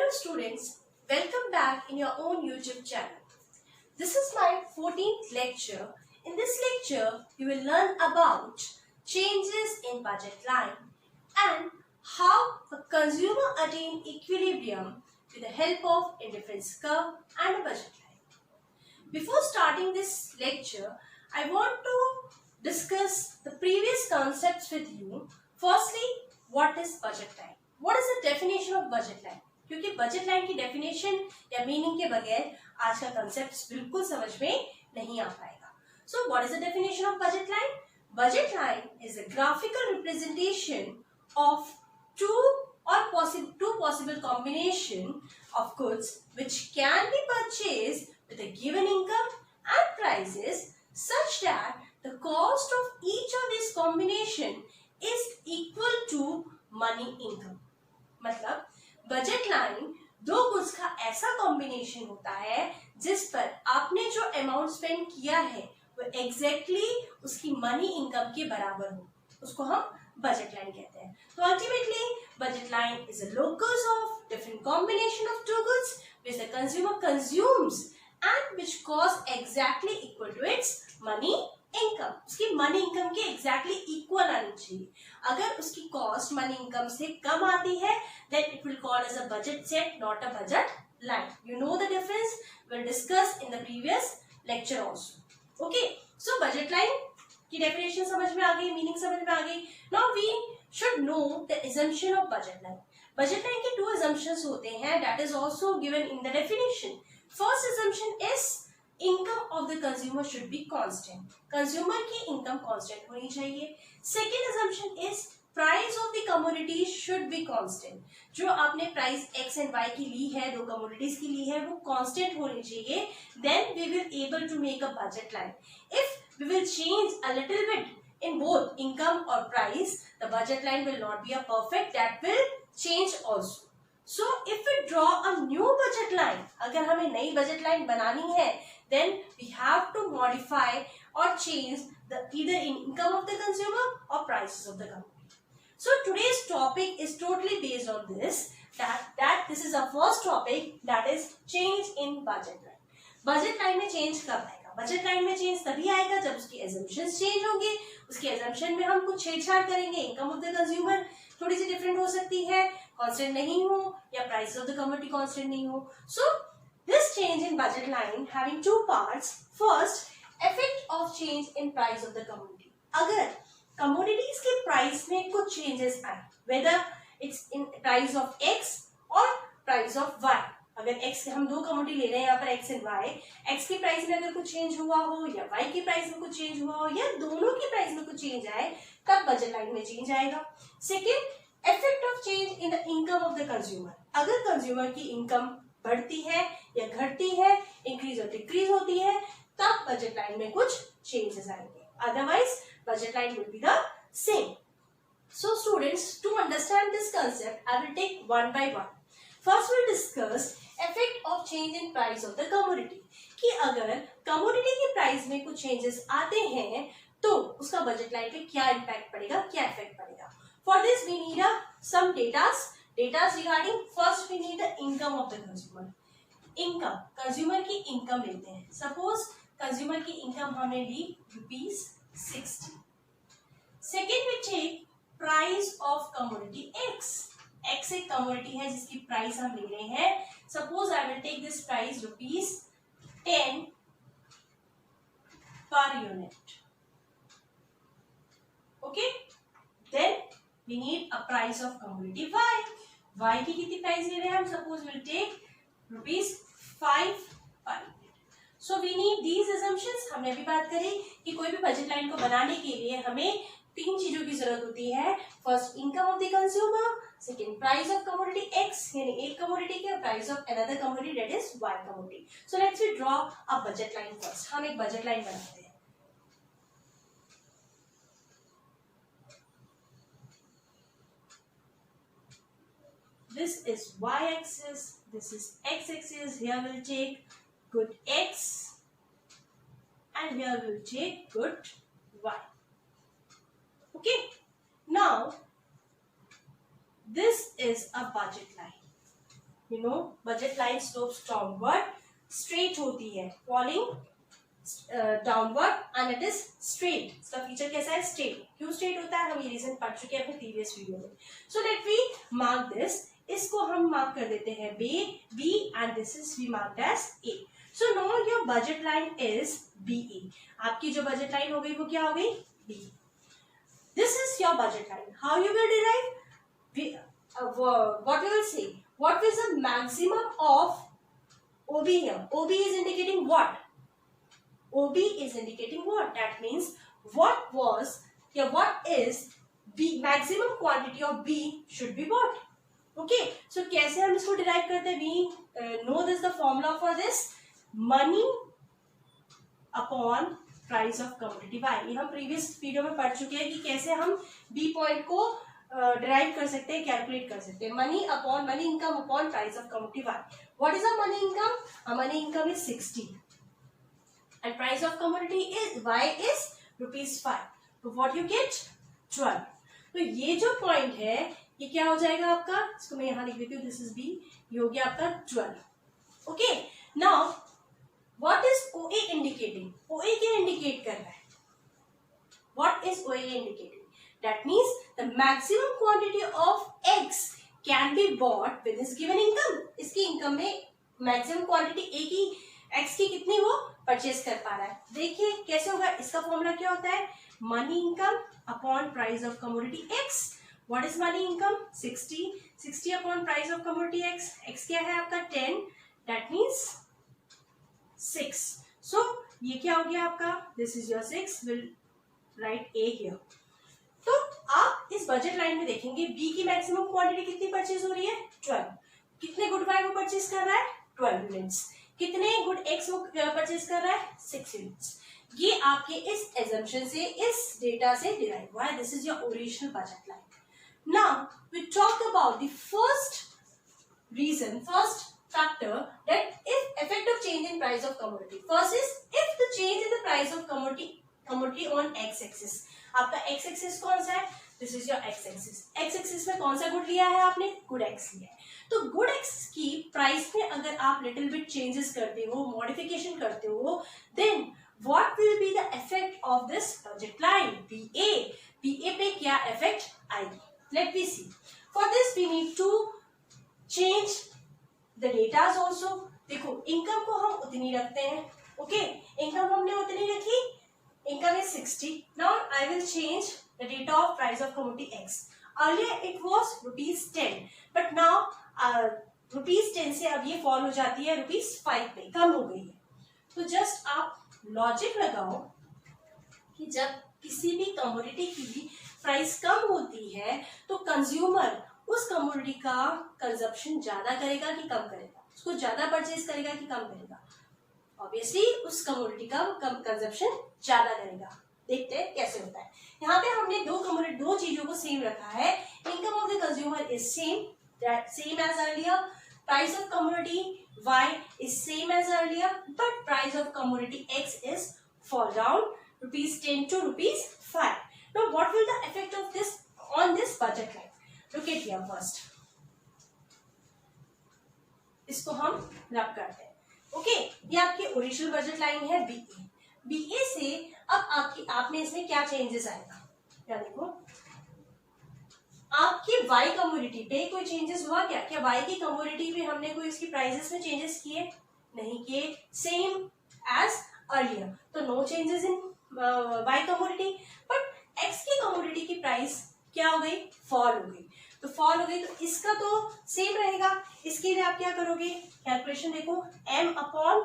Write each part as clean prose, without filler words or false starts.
Hello students, welcome back in your own YouTube channel. This is my 14th lecture. In this lecture, you will learn about changes in budget line and how a consumer attain equilibrium with the help of indifference curve and a budget line. Before starting this lecture, I want to discuss the previous concepts with you. Firstly, what is budget line? What is the definition of budget line? क्योंकि budget line की definition या meaning के बगैर आज का concept बिल्कुल समझ में नहीं आ पाएगा. So what is the definition of budget line? Budget line is a graphical representation of two possible combination of goods which can be purchased with a given income and prices such that the cost of each of these combination is equal to money income. मतलब budget line दो goods का ऐसा combination होता है जिस पर आपने जो अमाउंट स्पेंड किया है वो एग्जैक्टली उसकी मनी इनकम के बराबर हो, उसको हम बजट लाइन कहते हैं. तो ultimately budget line is a locus of different combination of two goods which the consumer consumes and which cost exactly equal to its money income. उसकी मनी इनकम के एग्जैक्टली इक्वल आनी चाहिए. अगर उसकी cost money income से कम आती है then it will call as a budget set, not a budget line. You know the difference. We'll discuss in the previous lecture also. Okay, so budget line की definition समझ में आ गई, meaning समझ में आ गई. Now we should know the assumption of budget line. Budget line के two assumptions होते हैं, that is also given in the definition. First assumption is income of the consumer should be constant. Consumer की income constant होनी चाहिए. Second assumption is price of the commodities should be constant. जो आपने price x and Y की ली है, दो commodities की ली है, वो कांस्टेंट होनी चाहिए. Then we will able to make a budget line. If we will change a little bit in both income और price, the budget line will not be a perfect, that will change also. So if we draw a new budget line, अगर हमें नई budget line बनानी है, then we have to modify or change the either income of the consumer or prices of the company. So today's topic is totally based on this, that this is our first topic, that is change in budget line. Budget line में change कब आएगा? Budget line में change तभी आएगा जब उसकी assumptions change होंगे. उसके assumption में हम कुछ छेड़छाड़ करेंगे. Income of the consumer थोड़ी सी different हो सकती है, constant नहीं हो, या prices of the commodity constant नहीं हो. So this change in budget line having two parts. First, effect of change in price of the commodity. अगर कमोडिटीज के प्राइस में कुछ चेंजेस आए, whether it's in price of x और price of Y. अगर x हम दो commodity ले रहे हैं यहाँ पर एक्स एंड वाई, एक्स की प्राइस में अगर कुछ चेंज हुआ हो या वाई की प्राइस में कुछ चेंज हुआ हो या दोनों की प्राइस में कुछ चेंज आए, तब बजट लाइन में चेंज आएगा. Second, effect of change in the income of the consumer. अगर कंज्यूमर की इनकम बढ़ती है या घटती है, इंक्रीज और डिक्रीज होती है, तब बजट लाइन में कुछ चेंजेस आएंगे. Otherwise, budget line will be the same. So students, to understand this concept, I will take one by one. First, we'll discuss effect of change in price of the commodity. कि अगर commodity की price में कुछ changes आते हैं, तो उसका budget line पे क्या impact पड़ेगा, क्या effect पड़ेगा. For this, we need some datas regarding. First, we need the income of the consumer. Income, consumer की income लेते हैं. Suppose कंज्यूमर की इनकम हमने ली ₹60. Second we take price of commodity X. X एक कमोडिटी है जिसकी प्राइस हम ले रहे हैं. Suppose I will take this price ₹10 per unit. Okay, then we need a price of commodity Y. Y की कितनी प्राइस ले रहे हैं हम? सपोज विल टेक ₹5 पर. So we need these assumptions. हमने अभी बात करी कि कोई भी बजट लाइन को बनाने के लिए हमें तीन चीजों की जरूरत होती है. First, income of the consumer. Second, price of commodity X, यानी एक कमोडिटी के price of another commodity, that is Y commodity. So let's we draw a budget line first. हम एक बजट लाइन बनाते हैं. This is y axis, this is x axis. Here we'll take good x and here we'll take good y. Okay, now this is a budget line. You know budget line slopes downward, straight होती है, falling downward and it is straight. इसका feature कैसा है? Straight. क्यों straight होता है हम ये रीजन पढ़ चुके हैं अपने प्रीवियस वीडियो में. So let we mark this. इसको हम मार्क कर देते हैं B and this is we marked as A. So now your budget line is BA. आपकी जो बजट लाइन हो गई वो क्या हो गई? B. This is your budget line. How you will derive? What we will say? What is the maximum of OB here? OB is indicating what? OB is indicating what? That means what was what is B maximum quantity of B should be what? Okay. So कैसे हम इसको derive करते हैं? We know this the formula for this. Money upon price of commodity Y. ये हम previous video में पढ़ चुके हैं कि कैसे हम B पॉइंट को डिराइव कर सकते हैं, कैलकुलेट कर सकते हैं. Money income upon price of commodity Y. What is a money income? A money income is 60 and price of commodity is Y is ₹5. तो व्हाट यू गेट? 12. तो ये जो पॉइंट है ये क्या हो जाएगा आपका? इसको मैं यहाँ लिख देती हूँ. This is B. ये हो गया आपका 12. Okay. Now What is OA indicating? OA क्या indicate कर रहा है? What is OA indicating? That means the maximum quantity of X can be bought with his given income. इसकी इनकम में maximum quantity A की X की कितनी वो परचेज कर पा रहा है. देखिए कैसे होगा. इसका फॉर्मूला क्या होता है? Money income upon price of commodity X. What is money income? 60 upon price of commodity X. X क्या है आपका? 10. That means 6. So ये क्या हो गया आपका? This is your 6. Will write A here. तो आप इस बजट लाइन में देखेंगे B की मैक्सिमम क्वांटिटी कितनी परचेज हो रही है? 12. कितने गुड Y वो परचेज कर रहा है? 12 यूनिट्स. कितने गुड X वो परचेज कर रहा है? 6 यूनिट्स. ये आपके इस एजम्पशन से, इस डेटा से डिराइव हुआ है. This is your original budget line. Now we talk about the first reason, first factor that if effect of change in price of commodity. First is if the change in the price of commodity on x axis. आपका x axis कौन सा है? This is your x axis. x axis में कौन सा good लिया है आपने? गुड x लिया है. तो गुड x की प्राइस में अगर आप लिटिल बिट चेंजेस करते हो, मॉडिफिकेशन करते हो, then what will be the effect of this budget line? BA पे क्या effect आएगी? Let me see. For this we need to change the data also. देखो इनकम को हम उतनी रखते हैं. ओके, इनकम हमने उतनी रखी. Income is 60. Now I will change the data of price of commodity X. Earlier it was ₹10 but now ₹10 से अब ये फॉल हो जाती है ₹5 पे, कम हो गई है. तो जस्ट आप लॉजिक लगाओ कि जब किसी भी कमोडिटी की भी प्राइस कम होती है तो कंज्यूमर उस कमोडिटी का कंजप्शन ज्यादा करेगा कि कम करेगा? उसको ज्यादा परचेज करेगा कि कम करेगा? ऑब्वियसली उस कमोडिटी का कंजप्शन ज्यादा करेगा. देखते हैं कैसे होता है. यहाँ पे हमने दो चीजों को सेम रखा है. Income of the consumer is same as earlier. Price of commodity Y is same as earlier, but price of commodity X is fall down ₹10 to ₹5. Now what will the effect of this on this budget line? Look at here first. इसको हम रब करते हैं. Okay, ये आपकी original budget line है BA. BA से अब आपने इसमें क्या चेंजेस आएगा? क्या देखो, आपकी Y कमोडिटी पे कोई चेंजेस हुआ क्या? क्या Y की कमोडिटी पे हमने कोई इसकी प्राइसेस में चेंजेस किए? नहीं किए. Same as earlier. तो no changes in Y commodity. But X की कमोडिटी की प्राइस क्या हो गई? फॉल हो गई. तो फॉल हो गई तो इसका तो सेम रहेगा. इसके लिए आप क्या करोगे? कैलकुलेशन देखो, M upon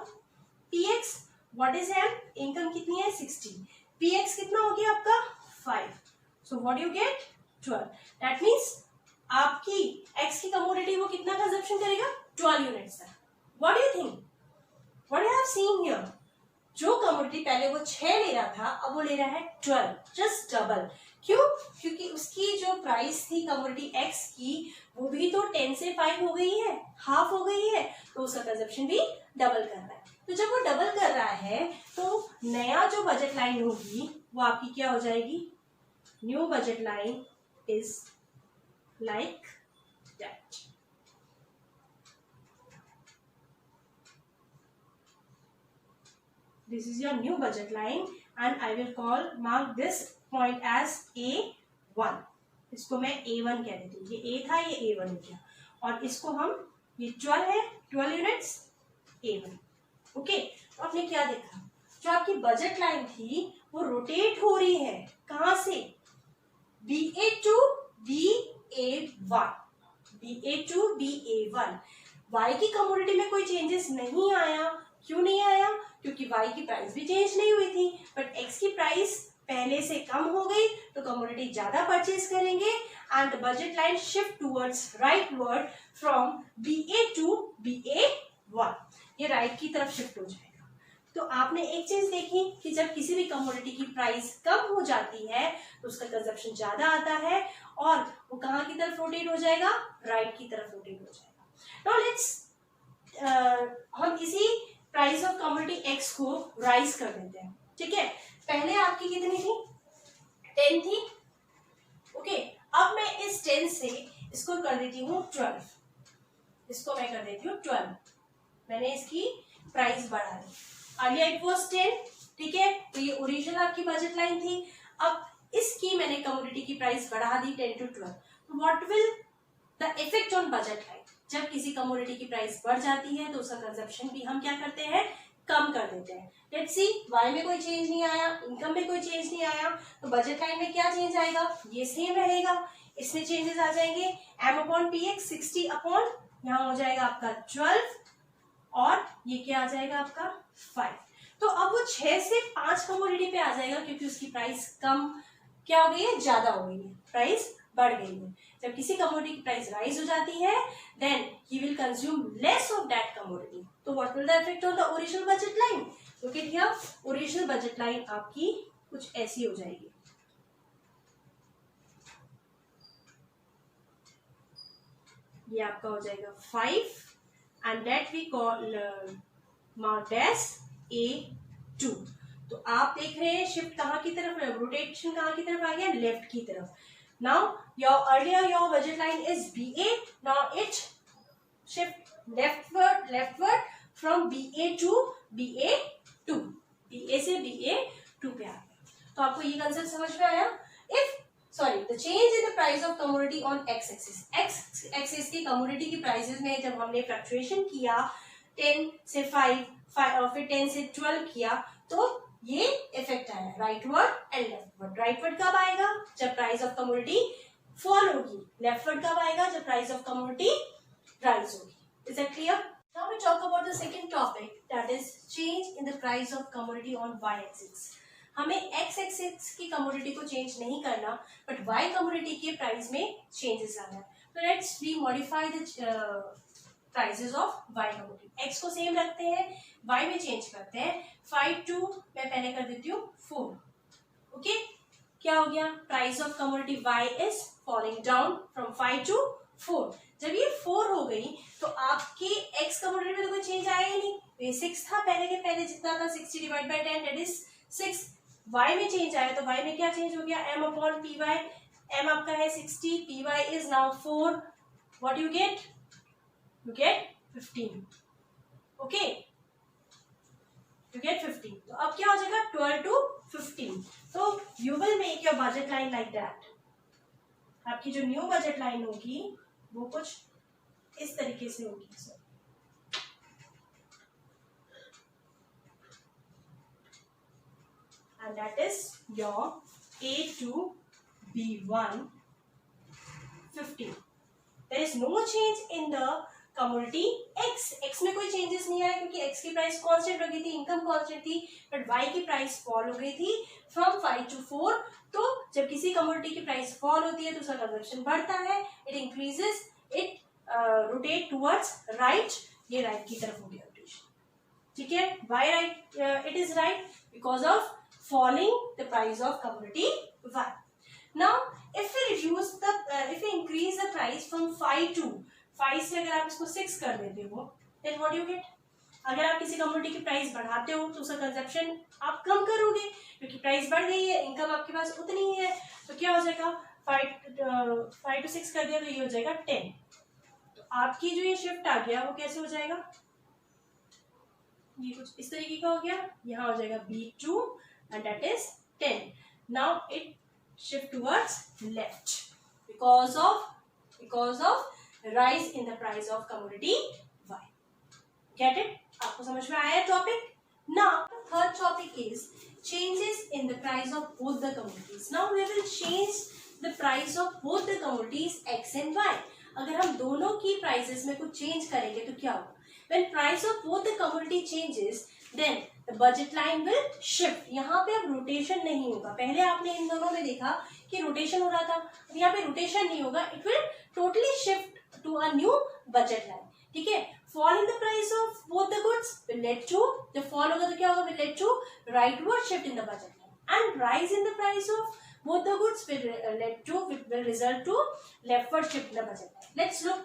PX. What is M? Income कितनी है? 60. PX कितना हो गया आपका? 5. So what you gate? 12. That means आपकी X की कमोडिटी वो कितना कंजप्शन करेगा? 12 यूनिट्स तक. What do you think? What you have seen here? जो कमोडिटी पहले वो 6 ले रहा था अब वो ले रहा है 12. Just double. क्यों? क्योंकि उसकी जो प्राइस थी कमोडिटी X की वो भी तो 10 से 5 हो गई है, हाफ हो गई है. तो उसका कंजप्शन भी डबल कर रहा है. तो जब वो डबल कर रहा है तो नया जो बजट लाइन होगी वो आपकी क्या हो जाएगी? New budget line is like that. This is your new budget line and I will mark this point as A1. इसको मैं A1 कह देती हूँ. ये A था, ये A1 हो गया. और इसको हम, ये 12 है, 12 यूनिट्स A1. ओके, तो आपने क्या देखा, जो आपकी बजट लाइन थी वो रोटेट हो रही है. कहां से? BA to BA1. BA to BA1. Y की कमोडिटी में कोई चेंजेस नहीं आया. क्यों नहीं आया? क्योंकि Y की प्राइस भी चेंज नहीं हुई थी, बट X की प्राइस पहले से कम हो गई, तो कमोडिटी ज्यादा परचेज करेंगे and the budget line shift towards rightward from BA to BA1. ये राइट की तरफ शिफ्ट हो जाएगा. तो आपने एक चीज देखी कि जब किसी भी कमोडिटी की प्राइस कम हो जाती है तो उसका कंजप्शन ज्यादा आता है और वो कहाँ की तरफ रोटेट हो जाएगा? राइट की तरफ रोटेट हो जाएगा. नाउ लेट्स हम इसी प्राइस ऑफ कमोडिटी X को राइज कर देते हैं. ठीक है, पहले आपकी कितनी थी? 10 थी. ओके, अब मैं इस 10 से इसको कर देती हूँ 12. इसको मैं कर देती हूँ 12. मैंने इसकी प्राइस बढ़ा दी. Earlier it was 10. ठीक है, तो ये ओरिजिनल आपकी बजट लाइन थी. अब इसकी मैंने कमोडिटी की प्राइस बढ़ा दी 10 to 12. तो what will the effect on budget line? जब किसी कमोडिटी की प्राइस बढ़ जाती है तो उसका कंजप्शन भी हम क्या करते हैं? कम कर देते हैं. लेट्स सी, वाई में कोई चेंज नहीं आया, इनकम में कोई चेंज नहीं आया, तो बजट लाइन में क्या चेंज आएगा? ये सेम रहेगा. इसमें चेंजेस आ जाएंगे M/PX 60 अपॉन, यहाँ हो जाएगा आपका 12 और ये क्या आ जाएगा आपका 5. तो अब वो 6 से 5 कमोडिटी पे आ जाएगा क्योंकि उसकी प्राइस कम क्या हो गई है? ज्यादा हो गई है, प्राइस बढ़ गई है. जब किसी कमोडिटी की प्राइस राइज हो जाती है then he will consume less of that commodity. तो what will the effect on the original budget line? Look at here, original budget line आपकी कुछ ऐसी हो जाएगी. ये आपका हो जाएगा 5 and that we call marked as A2. तो आप देख रहे हैं शिफ्ट कहाँ की तरफ है? रोटेशन कहाँ की तरफ आ गया? लेफ्ट की तरफ. Now your budget line is BA. Now it shift leftward from BA to BA2. BA से BA2 पे आ गया. तो आपको ये कंसेप्ट समझ में आया? The change in the price of commodity on X axis. X axis की commodity की prices में जब हमने फ्लक्चुएशन किया 10 से 5 और फिर 10 से 12 किया तो ये इफेक्ट आया राइटवर्ड एंड लेफ्टवर्ड. राइटवर्ड कब आएगा? जब प्राइस ऑफ कमोडिटी फॉल होगी. लेफ्टवर्ड कब आएगा? जब प्राइस ऑफ कमोडिटी राइज होगी. Is that clear? Now we talk about the second topic, that is change in the price of commodity on Y axis. हमें X axis की commodity को change नहीं करना, बट Y कमोडिटी के price में changes आना है. तो let's we modify the prices of Y commodity. X को सेम रखते हैं, Y में चेंज करते हैं. 5 to मैं पहले कर देती हूँ 4. ओके, क्या हो गया? Price of commodity Y is falling down from 5 to 4. जब ये 4 हो गई तो आपकी X कमोडिटी में तो कोई चेंज आया ही नहीं. ये 6 था पहले के पहले जितना था, 60 divide by 10 that is 6. Y में चेंज आया तो Y में क्या चेंज हो गया? M/PY. M आपका है 60, PY is now 4. What you gate? You get 15. Okay, you get 15. तो अब क्या हो जाएगा? 12 to 15. So you will make your budget line like that. आपकी जो न्यू बजट लाइन होगी वो कुछ इस तरीके से होगी. And that is your A to B1 15. There is no change in the commodity X. X में कोई चेंजेस नहीं आया क्योंकि X की प्राइस कांस्टेंट हो गई थी, इनकम कांस्टेंट थी, बट Y की प्राइस फॉल हो गई थी फ्रॉम 5 to 4. तो जब किसी कमोडिटी की प्राइस फॉल होती है तो उसका कंजप्शन बढ़ता है, it increases, it rotate towards right. ये राइट की तरफ हो गया रोटेशन. ठीक है, why right? It is right because of falling the price of commodity Y. Now, if we increase the price from 5 to 5 से अगर आप इसको 6 कर देते हो, then what you get? अगर आप किसी कमोडिटी की प्राइस बढ़ाते हो तो उसका कंजप्शन आप कम करोगे क्योंकि प्राइस बढ़ गई है, इनकम आपके पास उतनी ही है. तो क्या हो जाएगा? 5 to 6 कर दिया तो ये हो जाएगा 10. तो आपकी जो ये शिफ्ट आ गया वो कैसे हो जाएगा? ये कुछ इस तरीके का हो गया, यहाँ हो जाएगा B2 and that is 10. Now it shift towards left because of rise in the price of commodity Y. Get it? आपको समझ में आया topic? Now third topic is changes in the price of both the commodities. Now we will change the price of both the commodities X and Y. अगर हम दोनों की prices में कुछ चेंज करेंगे तो क्या होगा? When price of both the commodity changes, then the budget line will shift. यहाँ पे अब रोटेशन नहीं होगा. पहले आपने इन दोनों में देखा कि रोटेशन हो रहा था, अब यहाँ पे रोटेशन नहीं होगा. It will totally shift to a new budget line. ठीक है? Fall in the price of both the goods will lead to, जब fall होगा तो क्या होगा? Will lead to rightward shift in the budget line. And rise in the price of both the goods will result to leftward shift in the budget line. Let's look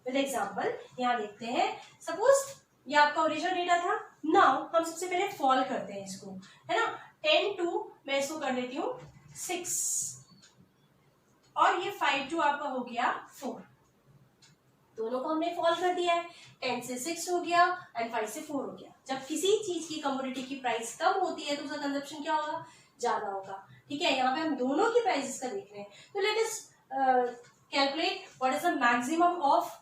with example. यहाँ देखते हैं. Suppose ये आपका original data था. Now हम सबसे पहले fall करते हैं इसको, है ना. 10 to मैं इसको कर लेती हूँ 6 और ये 5 to आपका हो गया 4. दोनों को हमने फॉल कर दिया है. 10 से 6 हो गया एंड 5 से 4 हो गया. जब किसी चीज की कमोडिटी की प्राइस कम होती है तो उसका कंजप्शन क्या होगा? ज्यादा होगा. ठीक है, यहाँ पे हम दोनों की प्राइसेस का देख रहे हैं. तो let us calculate what is the maximum of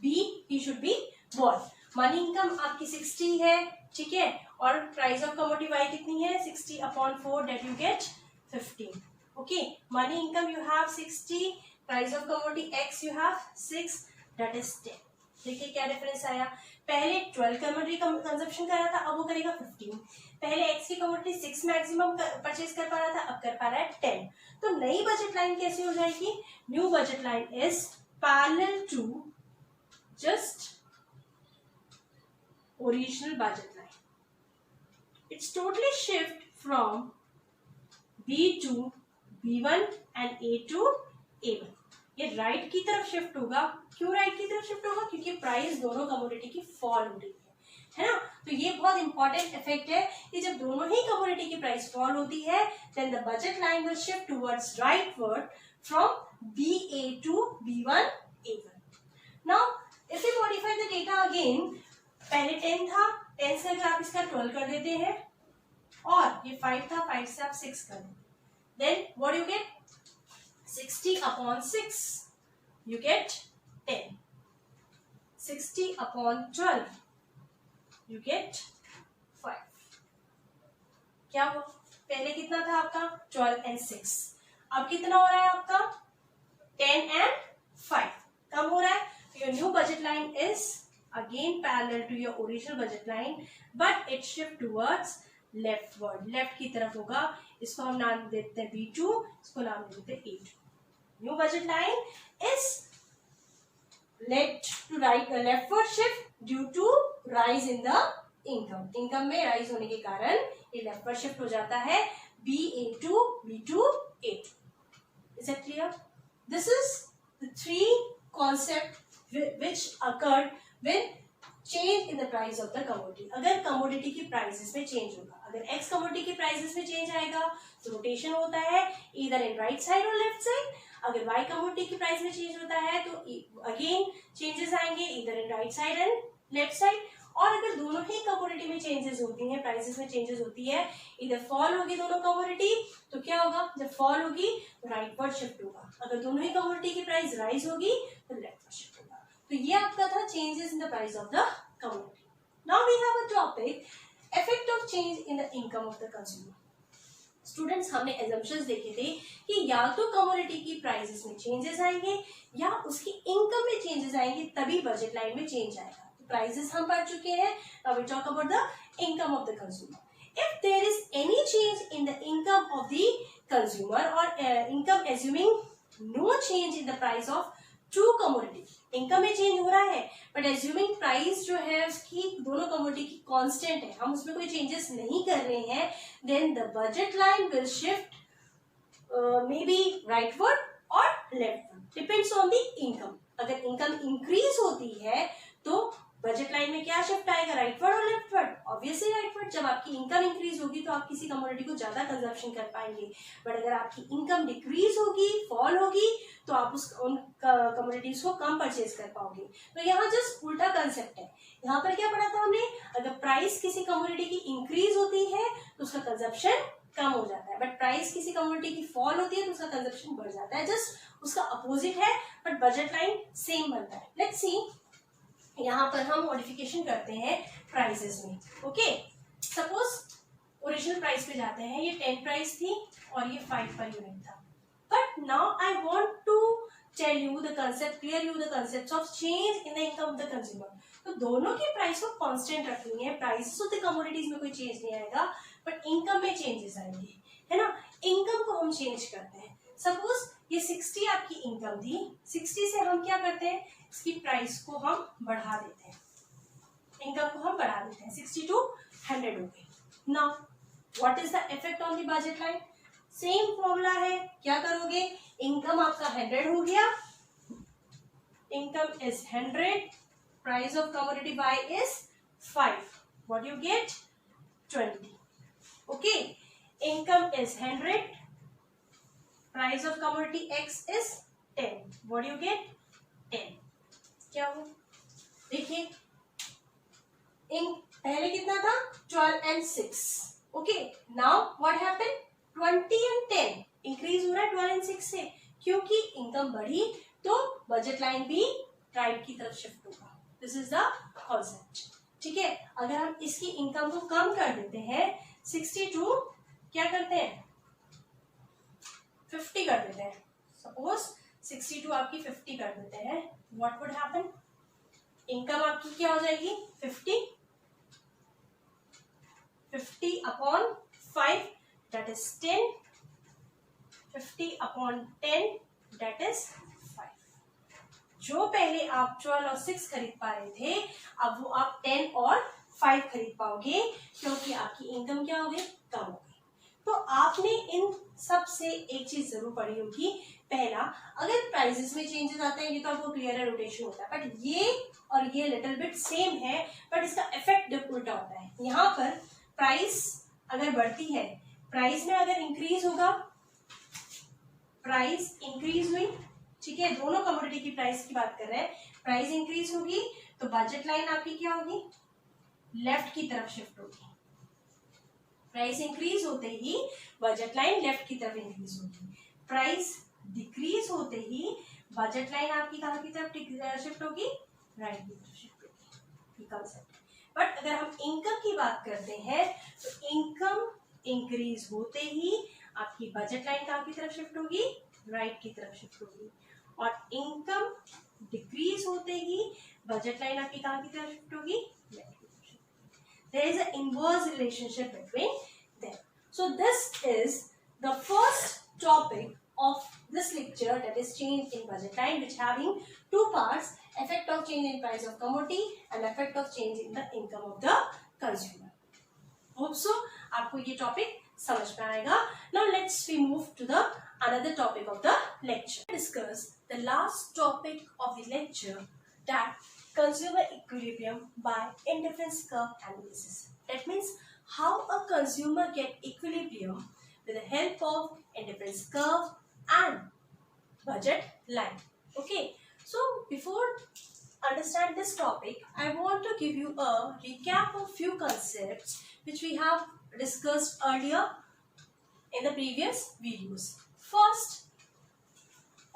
B he should be what. Money income आपकी 60 है, ठीक है, और प्राइस ऑफ कमोडिटी वाई कितनी है? 60 upon 4 that you get 15. Okay, money income you have 60, price of commodity x you have 6 that is 10. देखिए क्या difference आया. पहले 12 कमोडिटी कंजप्शन कर रहा था, अब वो करेगा 15. पहले एक्स की कमोडिटी 6 मैक्सिमम परचेज कर पा रहा था, अब कर पा रहा है 10. तो नई बजट लाइन कैसे हो जाएगी? New budget line is parallel to just original budget line. It's totally shift from B to B1 and A to A1. ये राइट की तरफ शिफ्ट होगा. क्यों राइट की तरफ शिफ्ट होगा? क्योंकि प्राइस दोनों कमोडिटी की फॉल हो रही है ना. तो ये बहुत इंपॉर्टेंट इफेक्ट है कि जब दोनों ही कमोडिटी की प्राइस फॉल होती है then the budget line will shift towards rightward from BA to B1 A1. Now if we modify the data again, पहले 10 था, 10 से अगर आप इसका 12 कर देते हैं और ये 5 था, 5 से आप 6 कर देते, then what you get? 60 upon 6 you get 10. 60 upon 12 you get 5. क्या हुआ? पहले कितना था आपका? 12 and 6. अब कितना हो रहा है आपका? 10 and 5. कम हो रहा है. Your new budget line is again parallel to your original budget line, but it shift towards leftward. Left की तरफ होगा. इसको हम नाम देते हैं B2, इसको नाम देते हैं A2. New budget line is led to leftward shift due to rise in the income. Income में rise होने के कारण ये leftward shift हो जाता है BA2, B2, A2. Is that clear? This is the three concepts which occurred when change in the price of the commodity. अगर commodity की prices में change होगा, अगर X commodity की prices में change आएगा तो rotation होता है either in right side or left side. अगर Y commodity की price में change होता है तो again changes आएंगे either in right side and left side. और अगर दोनों ही commodity में changes होती हैं, prices में changes होती है, either fall होगी दोनों commodity तो क्या होगा? जब fall होगी तो rightward shift होगा. अगर दोनों ही commodity की price rise होगी तो leftward shift होगा. तो ये आपका था changes in the price of the commodity. Now we have a topic, effect of change in the income of the consumer. Students, हमने assumptions देखे थे कि या तो commodity की prices में changes आएंगे या उसकी income में changes आएंगे तभी budget line में change आएगा. तो prices हम पढ़ चुके हैं. Now we talk about the income of the consumer. If there is any change in the income of the consumer or income assuming no change in the price of two commodity, income में change हो रहा है but assuming price जो है उसकी दोनों commodity की constant है, हम उसमें कोई चेंजेस नहीं कर रहे हैं, then the budget line will shift may be rightward और leftward, depends on the income. अगर इनकम इंक्रीज होती है तो बजट लाइन में क्या शिफ्ट आएगा? राइटवर्ड और लेफ्टवर्ड. ऑब्वियसली राइट, बट जब आपकी इनकम इंक्रीज होगी तो आप किसी कमोडिटी को ज्यादा कंजप्शन कर पाएंगे, बट अगर आपकी इनकम डिक्रीज होगी, फॉल होगी, तो आप उन कमोडिटीज को कम परचेज कर पाओगे। तो यहाँ जस्ट उल्टा कंसेप्ट है। यहाँ पर क्या पढ़ा था हमने, अगर प्राइस किसी कमोडिटी की इंक्रीज होती है तो उसका कंजप्शन कम हो जाता है, बट प्राइस किसी कमोडिटी की फॉल होती है तो उसका कंजप्शन बढ़ जाता है। जस्ट उसका अपोजिट है, बट बजट लाइन सेम बनता है। लेट्स सी, यहाँ पर हम मॉडिफिकेशन करते हैं प्राइसेस में। ओके, सपोज ओरिजिनल प्राइस पे जाते हैं, ये 10 प्राइस थी और ये 5 पर यूनिट था, but now I want to tell you the concept, clear you the concept of change in the income of the consumer. तो दोनों की प्राइस को कांस्टेंट रखनी है, प्राइसेस ऑफ द कमोडिटीज में कोई चेंज नहीं आएगा, बट इनकम में चेंजेस आएंगे, है ना। इनकम को हम चेंज करते हैं। सपोज ये 60 आपकी इनकम थी, 60 से हम क्या करते हैं, इसकी प्राइस को हम बढ़ा देते हैं, इनकम को हम बढ़ा देते हैं, 60 to 100 हो गई। Now what is the effect on the budget line? Same formula है, क्या करोगे, इनकम आपका 100 हो गया, income is 100, price of commodity Y is 5, what you gate 20। Okay, income is 100, price of commodity X is 10, what you gate 10। क्या हो, देखिए पहले कितना था, 12 and 6। Okay, now what happened, 20 and 10 increase हो रहा है 12 and 6 से, क्योंकि इनकम बढ़ी तो बजट लाइन भी राइट की तरफ शिफ्ट होगा। दिस इज द कॉन्सेप्ट, ठीक है। अगर हम इसकी इनकम को कम कर देते हैं, 62 क्या करते हैं, 50 कर देते हैं, सपोज 62 आपकी 50 कर देते हैं, व्हाट वुड हैपन, इनकम आपकी क्या हो जाएगी, 50 upon 5 that is 10, 50 upon 10 that is 5। जो पहले आप 12 और 6 खरीद पा रहे थे, अब वो आप 10 और 5 खरीद पाओगे, क्योंकि आपकी इनकम क्या हो गई, कम हो गई। तो आपने इन सब से एक चीज जरूर पढ़ी होगी, पहला, अगर प्राइसेस में चेंजेस आते हैं ये तो आपको क्लियर है, रोटेशन होता है, बट ये और ये लिटिल बिट सेम है, बट इसका इफेक्ट उल्टा होता है। यहाँ पर प्राइस अगर बढ़ती है, प्राइस में अगर इंक्रीज होगा, प्राइस इंक्रीज हुई, ठीक है, दोनों कमोडिटी की प्राइस की बात कर रहे हैं, प्राइस इंक्रीज होगी तो बजट लाइन आपकी क्या होगी, लेफ्ट की तरफ शिफ्ट होगी। प्राइस इंक्रीज होते ही बजट लाइन लेफ्ट की तरफ इंक्रीज होगी, प्राइस डिक्रीज होते ही बजट लाइन आपकी कहाँ की तरफ शिफ्ट होगी, राइट की तरफ शिफ्ट होगी। ये कंसेप्ट। बट अगर हम इनकम की बात करते हैं तो इनकम इंक्रीज होते ही आपकी बजट लाइन कहाँ की तरफ शिफ्ट होगी, राइट की तरफ शिफ्ट होगी, और इनकम डिक्रीज होते ही बजट लाइन आपकी कहाँ की तरफ शिफ्ट होगी, लेफ्ट की तरफ शिफ्ट होगी। There is an inverse relationship between them. So this is the first topic of this lecture, that is change in budget line, which having two parts: effect of change in price of commodity and effect of change in the income of the consumer. Hope so आपको ये topic समझ में आएगा। Now let's we move to the another topic of the lecture. Discuss the last topic of the lecture, that consumer equilibrium by indifference curve analysis. That means how a consumer get equilibrium with the help of indifference curve and budget line. Okay, so before understand this topic, I want to give you a recap of few concepts which we have discussed earlier in the previous videos. First,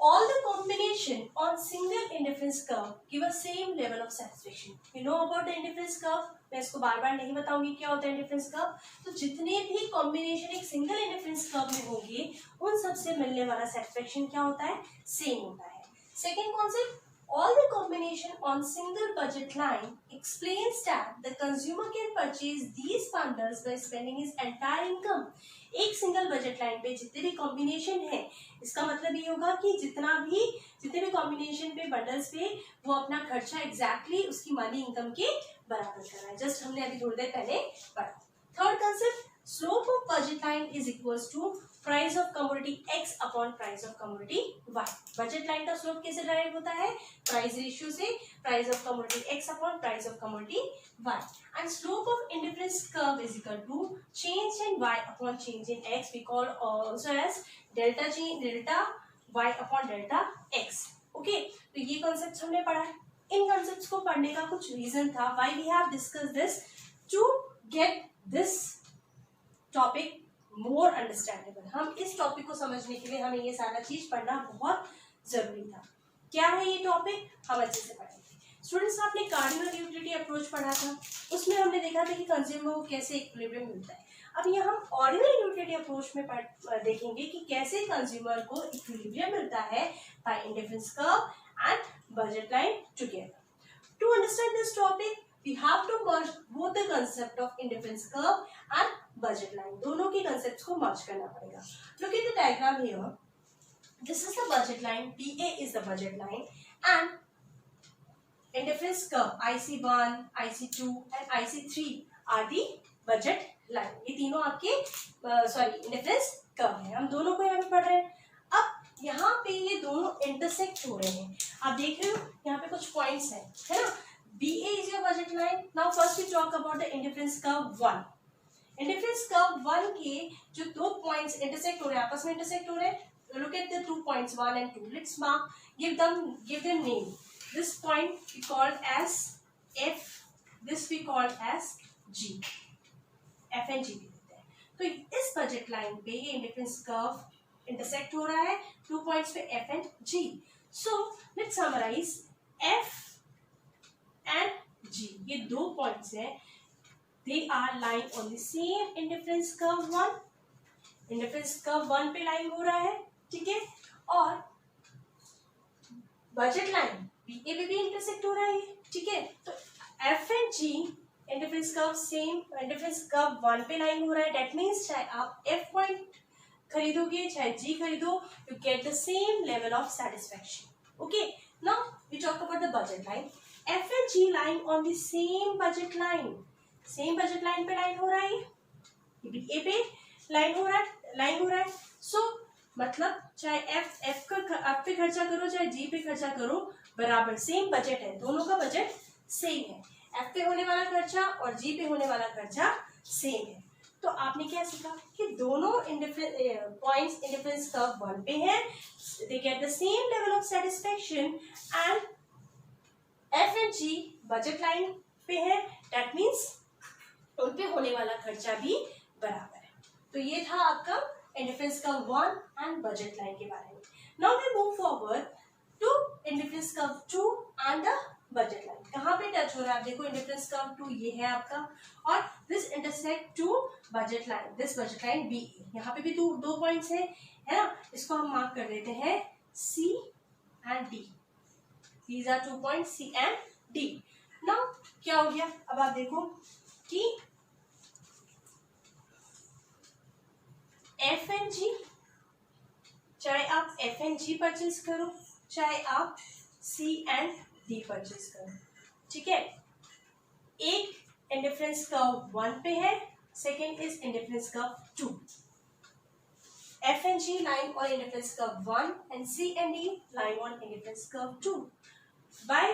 all the combination on single indifference curve give a same level of satisfaction. You know about the indifference curve? मैं इसको बार बार नहीं बताऊंगी क्या होता है indifference curve. तो जितने भी combination एक single indifference curve में होंगे, उन सबसे मिलने वाला satisfaction क्या होता है, same होता है. Second concept, all the combination on single budget line explains that the consumer can purchase these bundles by spending his entire income. एक सिंगल बजट लाइन पे जितने भी कॉम्बिनेशन है, इसका मतलब ये होगा कि जितने भी कॉम्बिनेशन पे बंडल्स पे वो अपना खर्चा एग्जैक्टली उसकी मनी इनकम के बराबर कर रहा है। जस्ट हमने अभी थोड़ी देर पहले पढ़ा। Third concept, slope of budget line is equals to price of commodity x upon price of commodity y। Budget line का स्लोप कैसे ड्राइव होता है? प्राइस रेशियो से, price of commodity x upon price of commodity y। And slope of indifference curve is equal to change in y upon change in x, we call also as delta y upon delta x। Okay, तो ये concept हमने पढ़ा है। इन concepts को पढ़ने का कुछ reason था, why we have discuss this, to get this topic more understandable. हम इस टॉपिक को समझने के लिए हमें ये सारा चीज पढ़ना बहुत जरूरी था। क्या है ये टॉपिक, हम अच्छे से पढ़ेंगे। स्टूडेंट्स, आपने कार्डिनल यूटिलिटी अप्रोच पढ़ा था, उसमें हमने देखा था कि कंज्यूमर को कैसे इक्विलिब्रियम मिलता है। अब यहाँ हम ऑर्डिनल यूटिलिटी अप्रोच में देखेंगे कि कैसे कंज्यूमर को इक्विलिब्रियम मिलता है by indifference curve and budget line together. To understand this topic we have to merge both the concept of indifference curve and budget line. दोनों की concepts को merge करना पड़ेगा। Look at the diagram here. This is the budget line. BA is the budget line, and indifference curve IC1, IC2, and IC3 are the budget line. ये तीनों आपके indifference curve है। हम दोनों को यहाँ पे पढ़ रहे हैं। अब यहाँ पे ये दोनों intersect हो रहे हैं। आप देख रहे हो यहाँ पे कुछ points हैं, है ना? BA is your budget line. Now first we talk about the indifference curve 1. Indifference curve 1 के जो दो points intersect हो रहे हैं, आपस में intersect हो रहे हैं. Look at the 2 points 1 and 2. Let's mark, give them name. This point we call as F. This we call as G. F and G देते हैं. तो इस budget line पे ये indifference curve intersect हो रहा है 2 points पे F and G. So let's summarize. F and G, ये दो पॉइंट्स हैं, they are lying on the same indifference curve 1. indifference curve 1 पे लाइन हो रहा है, ठीक है, और बजट लाइन BA पे भी इंटरसेक्ट हो रहा है, ठीक है। तो F and G indifference curve same, indifference curve 1 पे लाइन हो रहा है। दैट मीन्स चाहे आप F पॉइंट खरीदोगे चाहे G खरीदो, you get the same level of satisfaction. Okay, now we talk about the budget line. F and G lying on the same budget line, same budget line पे line हो रहा है, ये भी A पे लाइन हो रहा है। सो मतलब चाहे F पे खर्चा करो चाहे G पे खर्चा करो, बराबर सेम बजट है, दोनों का बजट सेम है। F पे होने वाला खर्चा और G पे होने वाला खर्चा सेम है। तो आपने क्या सीखा कि दोनों पॉइंट्स इंडिफरेंस कर्व 1 पे हैं, they get the same level of satisfaction, and F and G budget line पे है, दैट मीन्स उन पे होने वाला खर्चा भी बराबर है। तो ये था आपका indifference curve 1 and budget line के बारे में। Now we move forward to indifference curve 2 and the budget line. कहाँ पे टच हो रहा है आप देखो, इंडिफरेंस कर्व 2 ये है आपका, और this intersect to budget line, this budget line B. यहाँ पे भी दो पॉइंट्स है ना, इसको हम मार्क कर देते हैं C and D। These are 2 points C and D. Now क्या हो गया, अब आप देखो कि F and G, चाहे आप F and G परचेज करो चाहे आप C and D परचेज करो, ठीक है। एक इंडिफरेंस कर्व 1 पे है, second is indifference curve 2। F and G lying on indifference curve 1 and C and D lying on indifference curve 2. By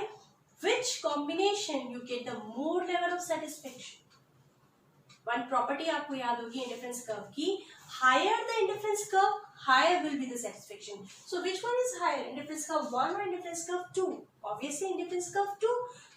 which combination you get the more level of satisfaction? One property आपको याद होगी indifference curve की, higher the indifference curve, higher will be the satisfaction. So which one is higher, indifference curve 1 or indifference curve 2? Obviously indifference curve 2.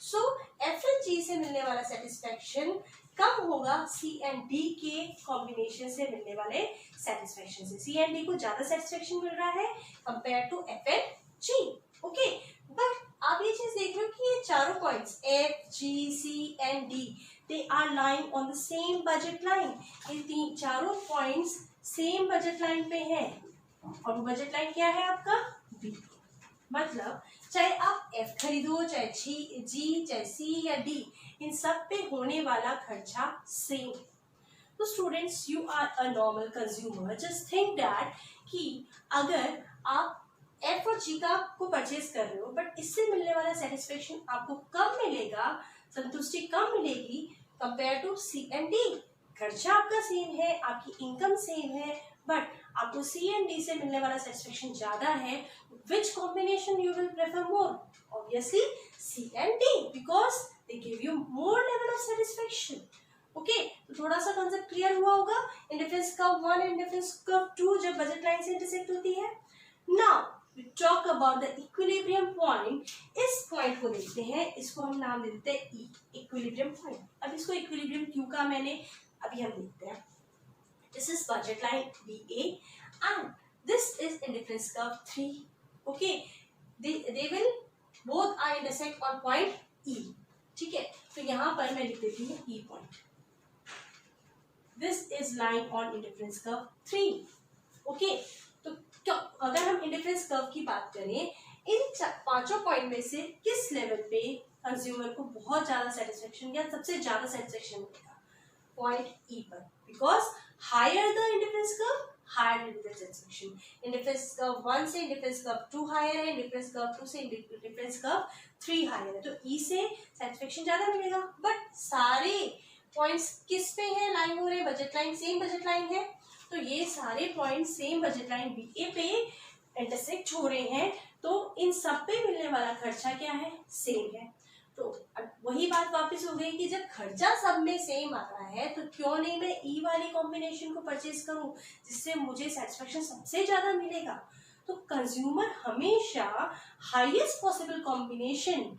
So F and G से मिलने वाला satisfaction कम होगा C and D के combination से मिलने वाले satisfaction से। C and D को ज्यादा सेटिस्फेक्शन मिल रहा है compare to F and G। Okay, but आप ये चीज देख लो कि ये चारों points F, G, C and D they are lying on the same budget line। ये चारों पॉइंट्स सेम बजट लाइन पे हैं, और वो बजट लाइन क्या है आपका B। मतलब चाहे आप F खरीदो चाहे G चाहे C या D, इन सब पे होने वाला खर्चा सेम। तो students, you are a normal consumer, just think that कि अगर आप F और G का को परचेज कर रहे हो, बट इससे मिलने वाला सेटिस्फेक्शन आपको कम मिलेगा, संतुष्टि कम मिलेगी compare to C and D। खर्चा आपका सेम है, आपकी इनकम सेम है, बट आपको सी एंड डी से मिलने वाला सेटिस्फेक्शन ज्यादा है, which combination you will prefer more? Obviously C and D, because they give you more level of satisfaction. Okay, तो थोड़ा सा कॉन्सेप्ट क्लियर हुआ होगा। इंडिफरेंस कर्व 1 इंडिफरेंस कर्व 2 जब बजट लाइन से इंटरसेक्ट होती है। Now we talk about the equilibrium point. इस पॉइंट को देखते हैं, इसको हम नाम दे देते हैं ई, इक्विलिब्रियम पॉइंट। अब इसको इक्विलिब्रियम क्यों का मैंने अभी हम देखते हैं। This is budget line BA and this is indifference curve 3। Okay, they will both are intersect on point E। ठीक है, तो यहां पर मैं लिख देती हूँ E point. This is line on indifference curve 3। Okay, तो अगर हम इंडिफरेंस कर्व की बात करें, इन पांचों पॉइंट में से किस लेवल पे कंज्यूमर को बहुत ज्यादा सेटिस्फेक्शन या सबसे ज्यादा सेटिस्फेक्शन मिलेगा? पॉइंट E पर, because higher the indifference curve higher indifference satisfaction. Indifference curve 1 से इंडिफरेंस कर्व 2 हायर है, इंडिफरेंस कर्व 2 से इंडिफरेंस कर्व 3 हायर है, तो E से सेटिस्फेक्शन ज्यादा मिलेगा। बट सारे पॉइंट्स किस पे है लाइन हो रहे? Budget line, same budget line है, तो ये सारे point same budget line BA पे इंटरसेक्ट हो रहे हैं, तो इन सब पे मिलने वाला खर्चा क्या है? सेम है। तो वही बात वापस हो गई कि जब खर्चा सब में सेम आ रहा है, तो क्यों नहीं मैं E वाली कॉम्बिनेशन को परचेज करूं, जिससे मुझे सेटिस्फेक्शन सबसे ज्यादा मिलेगा। तो कंज्यूमर हमेशा हाईएस्ट पॉसिबल कॉम्बिनेशन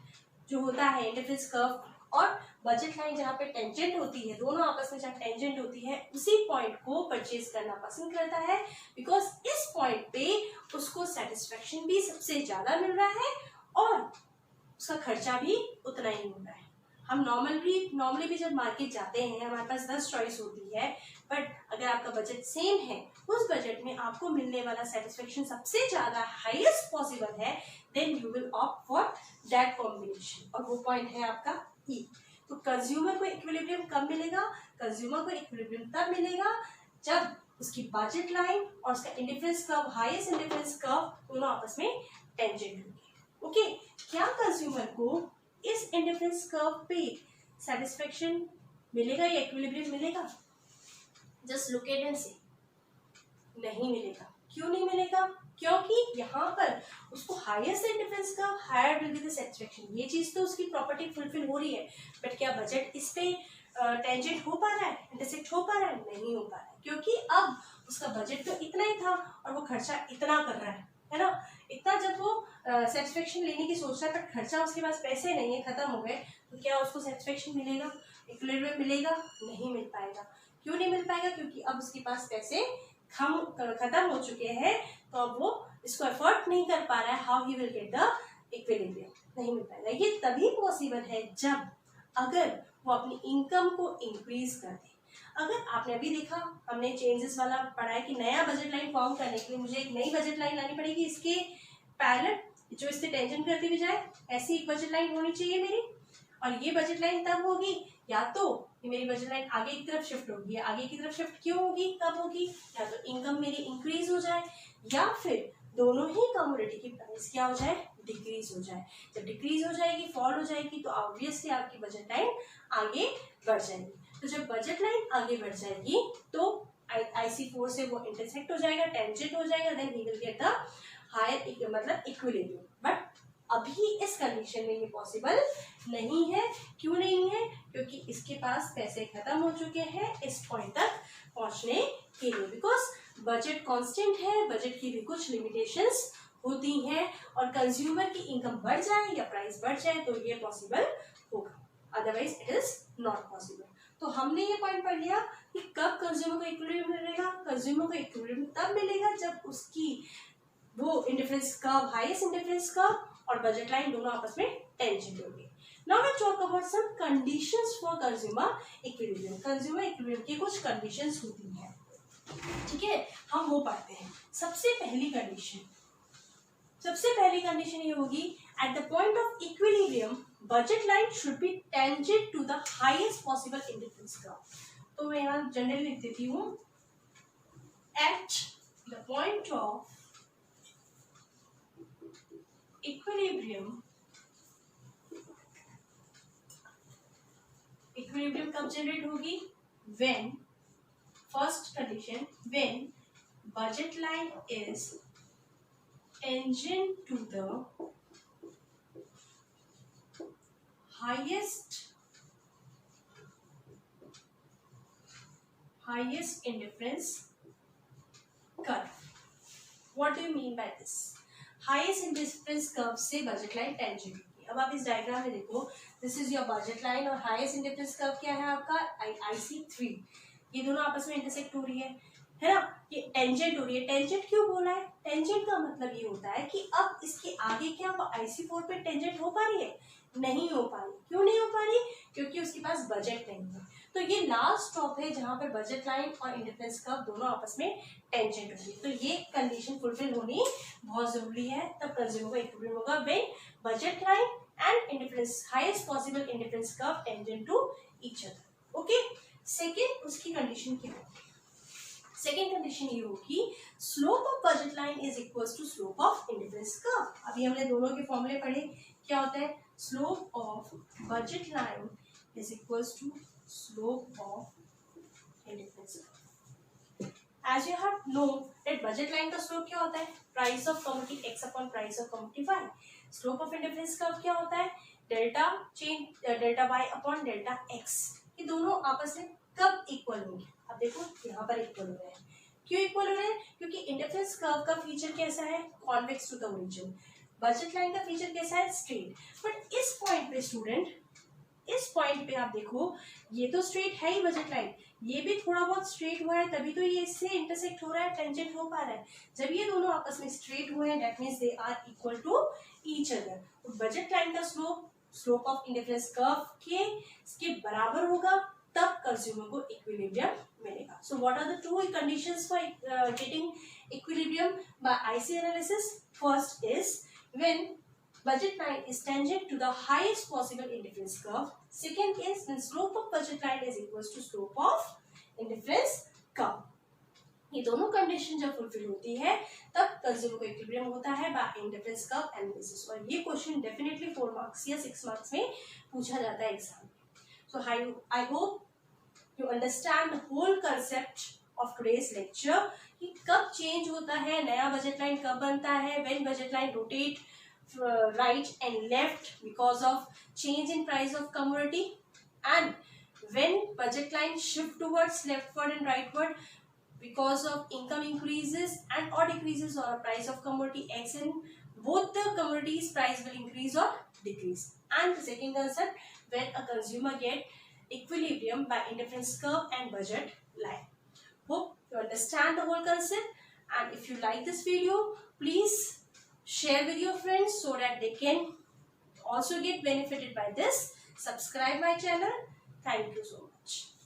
जो होता है इंटरफेस कर्व और बजट लाइन जहाँ पे टेंजेंट होती है, दोनों आपस में जहाँ टेंजेंट होती है, उसी पॉइंट को परचेज करना पसंद करता है, बिकॉज इस पॉइंट पे उसको सेटिस्फेक्शन भी सबसे ज्यादा मिल रहा है और उसका खर्चा भी उतना ही हो रहा है। हम नॉर्मली भी जब मार्केट जाते हैं, हमारे पास 10 चॉइस होती है, बट अगर आपका बजट सेम है, उस बजट में आपको मिलने वाला सेटिस्फेक्शन सबसे ज्यादा हाईएस्ट पॉसिबल है, then you will opt for that combination, और वो पॉइंट है आपका E। तो कंज्यूमर को इक्विलिब्रियम कब मिलेगा? कंज्यूमर को इक्विलिब्रियम तब मिलेगा जब उसकी बजट लाइन और उसका indifference curve, highest indifference curve दोनों आपस में टेंजेंट होंगे। ओके, क्या कंज्यूमर को इस इंडिफरेंस कर्व पे सेटिस्फेक्शन मिलेगा या इक्विलिब्रियम मिलेगा? जस्ट लुक एट एंड से, नहीं मिलेगा। क्यों नहीं मिलेगा? क्योंकि यहाँ पर उसको हाईएस्ट इंडिफरेंस का higher will be the satisfaction. ये चीज तो उसकी प्रॉपर्टी फुलफिल हो रही है, बट क्या बजट इस पे टेंजेंट हो पा रहा है, इंटरसेक्ट हो पा रहा है? नहीं हो पा रहा है, क्योंकि अब उसका बजट तो इतना ही था और वो खर्चा इतना कर रहा है ना। इतना जब वो सेटिस्फेक्शन लेने की सोच रहा है, बट खर्चा उसके पास पैसे नहीं है, खत्म हो गए, तो क्या उसको सेटिस्फेक्शन मिलेगा, इक्विलिब्रियम मिलेगा? नहीं मिल पाएगा। क्यों नहीं मिल पाएगा? क्योंकि अब उसके पास पैसे खत्म हो चुके हैं, तो अब वो इसको एफर्ट नहीं कर पा रहा है। How he will get the equilibrium? नहीं मिल पाएगा। ये तभी पॉसिबल है जब अगर वो अपनी इनकम को इंक्रीज कर दे। अगर आपने अभी देखा, हमने चेंजेस वाला पढ़ा है कि नया बजट लाइन फॉर्म करने के लिए मुझे एक नई बजट लाइन लानी पड़ेगी, इसके पैरेलल, जो इससे टेंजेंट करते हुए जाए, ऐसी एक बजट लाइन होनी चाहिए मेरी। और ये बजट लाइन तब होगी या तो ये मेरी बजट लाइन आगे की तरफ शिफ्ट होगी। आगे की तरफ शिफ्ट क्यों होगी, कब होगी? या तो इनकम मेरी इंक्रीज हो जाए, या फिर दोनों ही कमोडिटी की प्राइस क्या हो जाए, डिक्रीज हो जाए। जब डिक्रीज हो जाएगी, फॉल हो जाएगी, तो ऑब्वियसली आपकी बजट लाइन आगे बढ़ जाएगी। तो जब बजट लाइन आगे बढ़ जाएगी, तो IC4 से वो इंटरसेक्ट हो जाएगा, टेंजेंट हो जाएगा, then he will get the higher, मतलब इक्विलिब्रियम। बट अभी इस कंडीशन में ये पॉसिबल नहीं है। क्यों नहीं है? क्योंकि इसके पास पैसे खत्म हो चुके हैं इस पॉइंट तक पहुंचने के लिए, बिकॉज बजट कांस्टेंट है, बजट की भी कुछ लिमिटेशंस होती हैं, और कंज्यूमर की इनकम बढ़ जाए या प्राइस बढ़ जाए तो ये पॉसिबल होगा, otherwise it is not possible. तो हमने ये पॉइंट पढ़ लिया कि कब कंज्यूमर को इक्विलिब्रियम मिलेगा। कंज्यूमर को इक्विलिब्रियम तब मिलेगा जब उसकी वो indifference curve, highest indifference curve और बजट लाइन दोनों आपस में टेंजेंट होंगे। Now let's talk about some conditions for consumer equilibrium. Consumer equilibrium की कुछ कंडीशंस होती हैं, ठीक है, हम वो पढ़ते हैं। सबसे पहली कंडीशन ये होगी, at the point of equilibrium budget line should be tangent to the highest possible indifference curve. तो मैं यहाँ जनरली लिख देती हूँ, at the point of equilibrium कब जनरेट होगी? When, first condition, when budget line is tangent to the highest indifference curve. What do you mean by this? Highest indifference curve से budget line tangent होगी. अब आप इस diagram में देखो, this is your budget line और highest indifference curve क्या है आपका IC3. ये दोनों आपस में इंटरसेक्ट हो रही है ना. ये टेंजेंट हो रही है. टेंजेंट क्यों बोला है? टेंजेंट का मतलब ये होता है कि अब इसके आगे क्या वो IC4 पे टेंजेंट हो पा रही है? नहीं हो पा रही. क्यों नहीं हो पा रही? क्योंकि उसके पास बजट नहीं है. तो ये लास्ट स्टॉप है जहां पर बजट लाइन और इंडिफरेंस कर्व दोनों आपस में टेंजेंट होगी. तो ये कंडीशन फुलफिल होनी बहुत जरूरी है, तब कंज्यूमर का इक्विलिब्रियम होगा when budget line and indifference highest possible indifference curve tangent to each other. Okay. Second उसकी कंडीशन क्या होगी? सेकेंड कंडीशन ये होगी slope of budget line is equals to slope of indifference curve. अभी हमने दोनों के फॉर्मूले पढ़े. क्या होता है? Slope of budget line is equals to slope of indifference curve. As you have known that budget line का slope क्या होता है? Price of commodity x upon price of commodity y. Slope of indifference curve क्या होता है? delta y upon delta x. ये दोनों आपस में कब इक्वल होंगे? अब देखो यहाँ पर इक्वल हो रहे हैं. क्यों इक्वल हो रहे हैं? क्योंकि इंडिफरेंस कर्व का फीचर कैसा है? Convex to the origin. Budget line का फीचर कैसा है? स्ट्रेट. बट इस पॉइंट पे स्टूडेंट, इस पॉइंट पे आप देखो, ये तो स्ट्रेट है ही बजट लाइन, ये भी थोड़ा बहुत स्ट्रेट हुआ है, तभी तो ये इससे इंटरसेक्ट हो रहा है, टेंजेंट हो पा रहा है. जब ये दोनों आपस में स्ट्रेट हुए हैं, that means they are equal to each other. तो बजट लाइन का स्लोप ऑफ इंडिफरेंस कर्व के बराबर होगा, तब कंज्यूमर को इक्विलिब्रियम मिलेगा. So what are the two conditions for getting equilibrium by IC analysis? First is when budget line is tangent to the highest possible indifference curve. Second is when slope of budget line is equals to slope of indifference curve. ये दोनों condition जब fulfil होती है तब consumer को equilibrium होता है by indifference curve analysis. और ये क्वेश्चन डेफिनेटली 4 मार्क्स या 6 मार्क्स में पूछा जाता है एग्जाम में. So I hope you understand the whole concept of today's lecture कि कब चेंज होता है, नया बजट लाइन कब बनता है, when budget line rotate right and left because of change in price of commodity, and when budget line shift towards leftward and rightward because of income increases and or decreases or price of commodity X, and both the commodities price will increase or decrease. And the second concept, when a consumer get equilibrium by indifference curve and budget line. Hope you understand the whole concept, and if you like this video, please share with your friends so that they can also get benefited by this. Subscribe my channel. Thank you so much.